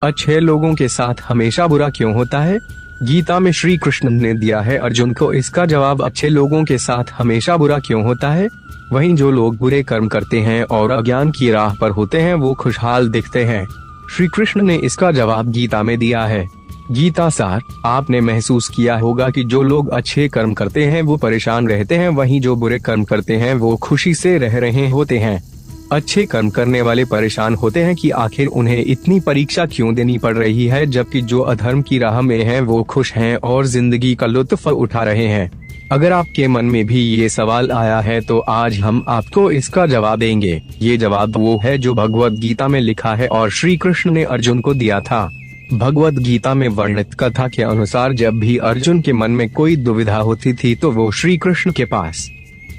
अच्छे लोगों के साथ हमेशा बुरा क्यों होता है? गीता में श्री कृष्ण ने दिया है अर्जुन को इसका जवाब। अच्छे लोगों के साथ हमेशा बुरा क्यों होता है? वहीं जो लोग बुरे कर्म करते हैं और अज्ञान की राह पर होते हैं वो खुशहाल दिखते हैं। श्री कृष्ण ने इसका जवाब गीता में दिया है। गीता सार, आपने महसूस किया होगा कि जो लोग अच्छे कर्म करते हैं वो परेशान रहते हैं, वहीं जो बुरे कर्म करते हैं वो खुशी से रह रहे होते हैं। अच्छे कर्म करने वाले परेशान होते हैं कि आखिर उन्हें इतनी परीक्षा क्यों देनी पड़ रही है, जबकि जो अधर्म की राह में हैं वो खुश हैं और जिंदगी का लुत्फ उठा रहे हैं। अगर आपके मन में भी ये सवाल आया है तो आज हम आपको इसका जवाब देंगे। ये जवाब वो है जो भगवत गीता में लिखा है और श्री कृष्ण ने अर्जुन को दिया था। भगवत गीता में वर्णित कथा के अनुसार जब भी अर्जुन के मन में कोई दुविधा होती थी तो वो श्री कृष्ण के पास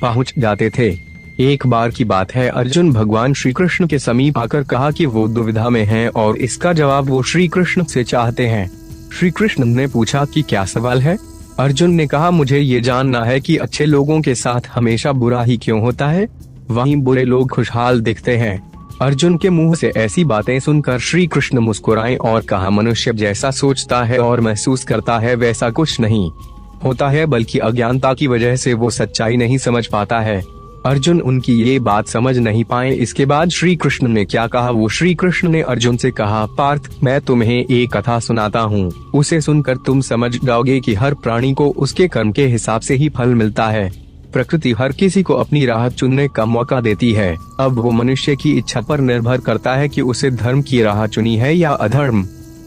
पहुँच जाते थे। एक बार की बात है, अर्जुन भगवान श्री कृष्ण के समीप आकर कहा कि वो दुविधा में हैं और इसका जवाब वो श्री कृष्ण से चाहते हैं। श्री कृष्ण ने पूछा कि क्या सवाल है? अर्जुन ने कहा, मुझे ये जानना है कि अच्छे लोगों के साथ हमेशा बुरा ही क्यों होता है, वहीं बुरे लोग खुशहाल दिखते हैं। अर्जुन के मुंह से ऐसी बातें सुनकर श्री कृष्ण मुस्कुराए और कहा, मनुष्य जैसा सोचता है और महसूस करता है वैसा कुछ नहीं होता है, बल्कि अज्ञानता की वजह से वो सच्चाई नहीं समझ पाता है। अर्जुन उनकी ये बात समझ नहीं पाए। इसके बाद श्री कृष्ण ने क्या कहा, वो श्री कृष्ण ने अर्जुन से कहा, पार्थ, मैं तुम्हें एक कथा सुनाता हूँ, उसे सुनकर तुम समझ जाओगे कि हर प्राणी को उसके कर्म के हिसाब से ही फल मिलता है। प्रकृति हर किसी को अपनी राह चुनने का मौका देती है। अब वो मनुष्य की इच्छा पर निर्भर करता है कि उसे धर्म की राह चुनी है या अधर्म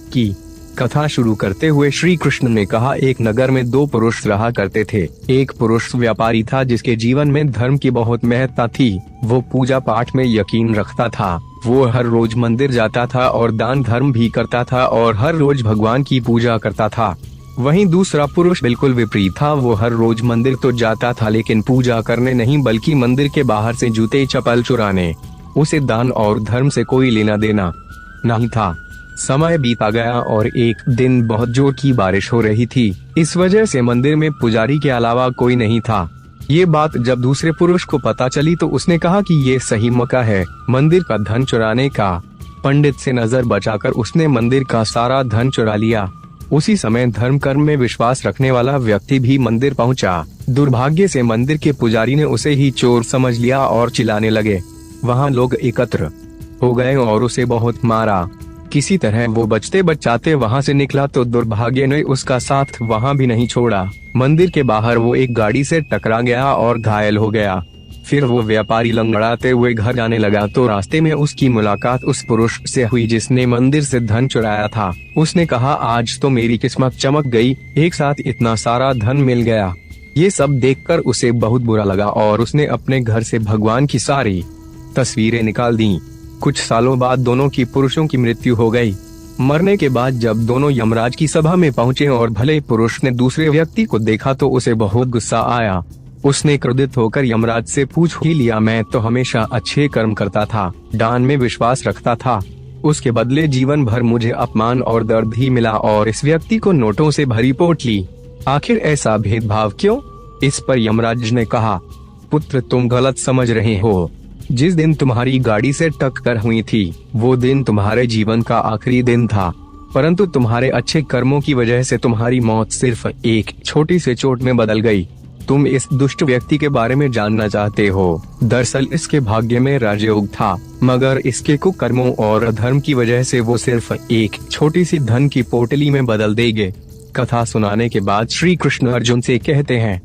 की। कथा शुरू करते हुए श्री कृष्ण ने कहा, एक नगर में दो पुरुष रहा करते थे। एक पुरुष व्यापारी था जिसके जीवन में धर्म की बहुत महत्ता थी। वो पूजा पाठ में यकीन रखता था। वो हर रोज मंदिर जाता था और दान धर्म भी करता था और हर रोज भगवान की पूजा करता था। वहीं दूसरा पुरुष बिल्कुल विपरीत था। वो हर रोज मंदिर तो जाता था लेकिन पूजा करने नहीं, बल्कि मंदिर के बाहर से जूते चप्पल चुराने। उसे दान और धर्म से कोई लेना देना नहीं था। समय बीता गया और एक दिन बहुत जोर की बारिश हो रही थी। इस वजह से मंदिर में पुजारी के अलावा कोई नहीं था। ये बात जब दूसरे पुरुष को पता चली तो उसने कहा कि ये सही मौका है मंदिर का धन चुराने का। पंडित से नजर बचाकर उसने मंदिर का सारा धन चुरा लिया। उसी समय धर्म कर्म में विश्वास रखने वाला व्यक्ति भी मंदिर पहुंचा। दुर्भाग्य से मंदिर के पुजारी ने उसे ही चोर समझ लिया और चिल्लाने लगे। वहाँ लोग एकत्र हो गए और उसे बहुत मारा। किसी तरह वो बचते बचाते वहाँ से निकला तो दुर्भाग्य ने उसका साथ वहाँ भी नहीं छोड़ा। मंदिर के बाहर वो एक गाड़ी से टकरा गया और घायल हो गया। फिर वो व्यापारी लंगड़ाते हुए घर जाने लगा तो रास्ते में उसकी मुलाकात उस पुरुष से हुई जिसने मंदिर से धन चुराया था। उसने कहा, आज तो मेरी किस्मत चमक गई, एक साथ इतना सारा धन मिल गया। ये सब देखकर उसे बहुत बुरा लगा और उसने अपने घर से भगवान की सारी तस्वीरें निकाल दी। कुछ सालों बाद दोनों की पुरुषों की मृत्यु हो गई। मरने के बाद जब दोनों यमराज की सभा में पहुंचे और भले पुरुष ने दूसरे व्यक्ति को देखा तो उसे बहुत गुस्सा आया। उसने क्रोधित होकर यमराज से पूछ ही लिया, मैं तो हमेशा अच्छे कर्म करता था, दान में विश्वास रखता था, उसके बदले जीवन भर मुझे अपमान और दर्द ही मिला और इस व्यक्ति को नोटों से भरी पोटली, आखिर ऐसा भेदभाव क्यों? इस पर यमराज ने कहा, पुत्र, तुम गलत समझ रहे हो। जिस दिन तुम्हारी गाड़ी से टक्कर हुई थी वो दिन तुम्हारे जीवन का आखिरी दिन था, परंतु तुम्हारे अच्छे कर्मों की वजह से तुम्हारी मौत सिर्फ एक छोटी सी चोट में बदल गई। तुम इस दुष्ट व्यक्ति के बारे में जानना चाहते हो। दरअसल इसके भाग्य में राजयोग था, मगर इसके कुकर्मों और अधर्म की वजह से वो सिर्फ एक छोटी सी धन की पोटली में बदल देंगे। कथा सुनाने के बाद श्री कृष्ण अर्जुन से कहते हैं,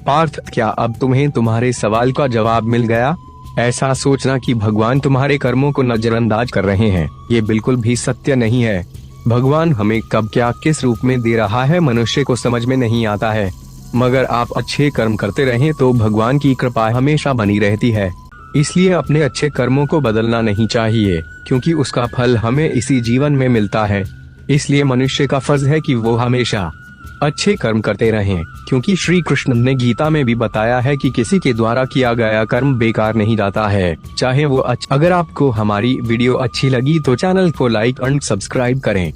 पार्थ, क्या अब तुम्हें तुम्हारे सवाल का जवाब मिल गया? ऐसा सोचना कि भगवान तुम्हारे कर्मों को नजरअंदाज कर रहे हैं, ये बिल्कुल भी सत्य नहीं है। भगवान हमें कब क्या किस रूप में दे रहा है मनुष्य को समझ में नहीं आता है, मगर आप अच्छे कर्म करते रहें तो भगवान की कृपा हमेशा बनी रहती है। इसलिए अपने अच्छे कर्मों को बदलना नहीं चाहिए, क्योंकि उसका फल हमें इसी जीवन में मिलता है। इसलिए मनुष्य का फर्ज है कि वो हमेशा अच्छे कर्म करते रहें, क्योंकि श्री कृष्ण ने गीता में भी बताया है कि किसी के द्वारा किया गया कर्म बेकार नहीं जाता है, चाहे वो अच्छा। अगर आपको हमारी वीडियो अच्छी लगी तो चैनल को लाइक और सब्सक्राइब करें।